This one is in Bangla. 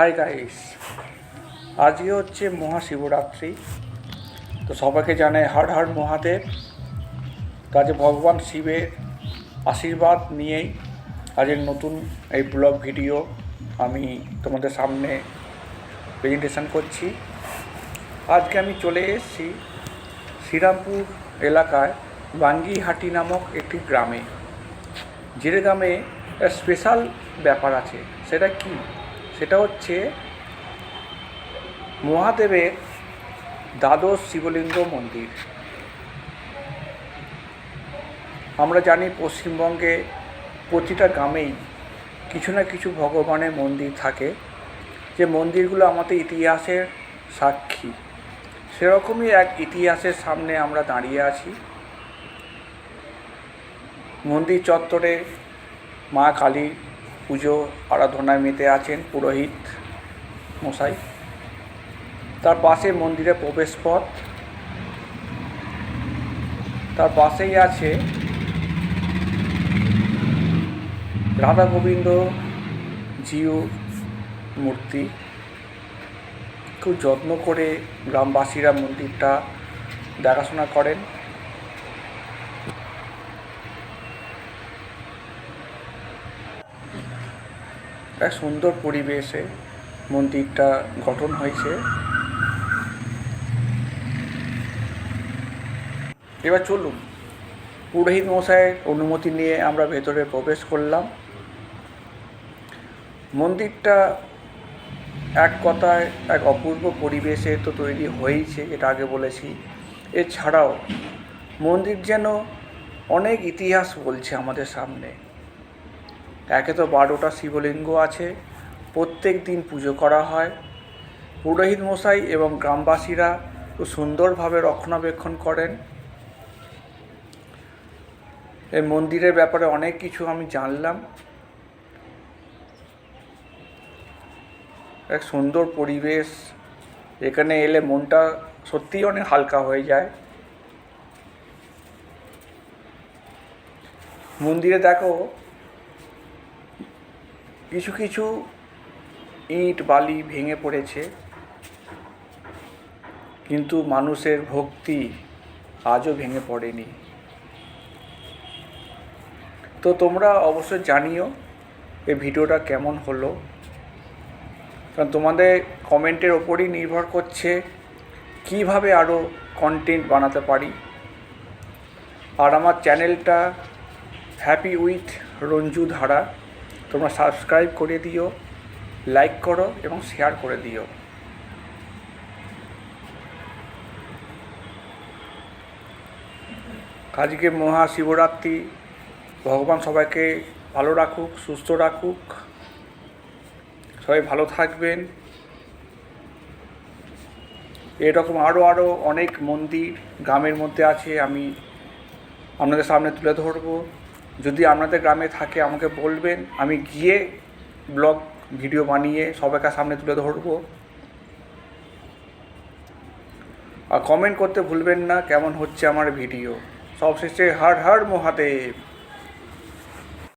হাই গাইস, আজকে হচ্ছে মহাশিবরাত্রি। তো সবাইকে জানাই হর হর মহাদেব। তো আজ ভগবান শিবের আশীর্বাদ নিয়েই আজের নতুন এই ব্লগ ভিডিও আমি তোমাদের সামনে প্রেজেন্টেশন করছি। আজকে আমি চলে এসেছি শ্রীরামপুর এলাকায় বাঙ্গিহাটি নামক একটি গ্রামে। যে গ্রামে স্পেশাল ব্যাপার আছে। সেটা কি? সেটা হচ্ছে মহাদেবের দ্বাদশ শিবলিঙ্গ মন্দির। আমরা জানি পশ্চিমবঙ্গে প্রতিটা গ্রামেই কিছু না কিছু ভগবানের মন্দির থাকে, যে মন্দিরগুলো আমাদের ইতিহাসের সাক্ষী। সেরকমই এক ইতিহাসের সামনে আমরা দাঁড়িয়ে আছি। মন্দির চত্বরে মা কালীর পুজো আরাধনায় মেতে আছেন পুরোহিত মশাই। তার পাশে মন্দিরের প্রবেশ পথ, তার পাশেই আছে রাধা গোবিন্দ জিউ মূর্তি। খুব যত্ন করে গ্রামবাসীরা মন্দিরটা দেখাশোনা করেন। এক সুন্দর পরিবেশে মন্দিরটা গঠন হয়েছে। এবার চলুন, পুরোহিত মশাইয়ের অনুমতি নিয়ে আমরা ভেতরে প্রবেশ করলাম। মন্দিরটা এক কথায় এক অপূর্ব পরিবেশে তো তৈরি হয়েছে, এটা আগে বলেছি। এছাড়াও মন্দির যেন অনেক ইতিহাস বলছে আমাদের সামনে। একে তো 12টা শিবলিঙ্গ আছে, প্রত্যেক দিন পুজো করা হয়। পুরোহিত মশাই এবং গ্রামবাসীরা খুব সুন্দরভাবে রক্ষণাবেক্ষণ করেন। এই মন্দিরের ব্যাপারে অনেক কিছু আমি জানলাম। এক সুন্দর পরিবেশ, এখানে এলে মনটা সত্যিই অনেক হালকা হয়ে যায়। মন্দিরে দেখো কিছু কিছু ইট বালি ভেঙে পড়েছে, কিন্তু মানুষের ভক্তি আজও ভেঙে পড়েনি। তো তোমরা অবশ্যই জানিও এই ভিডিওটা কেমন হলো, কারণ তোমাদের কমেন্টের ওপরই নির্ভর করছে কিভাবে আরও কন্টেন্ট বানাতে পারি। আর আমার চ্যানেলটা হ্যাপি উইথ রঞ্জু ধারা তোমরা সাবস্ক্রাইব করে দিও, লাইক করো এবং শেয়ার করে দিও। আজকে মহাশিবরাত্রি, ভগবান সবাইকে ভালো রাখুক, সুস্থ রাখুক। সবাই ভালো থাকবেন। এরকম আরও অনেক মন্দির গ্রামের মধ্যে আছে, আমি আপনাদের সামনে তুলে ধরবো। যদি আপনাদের গ্রামে থাকে আমাকে বলবেন, আমি গিয়ে ব্লগ ভিডিও বানিয়ে সবাইকার সামনে তুলে ধরবো। আর কমেন্ট করতে ভুলবেন না কেমন হচ্ছে আমার ভিডিও। সবশেষে হর হর মহাদেব।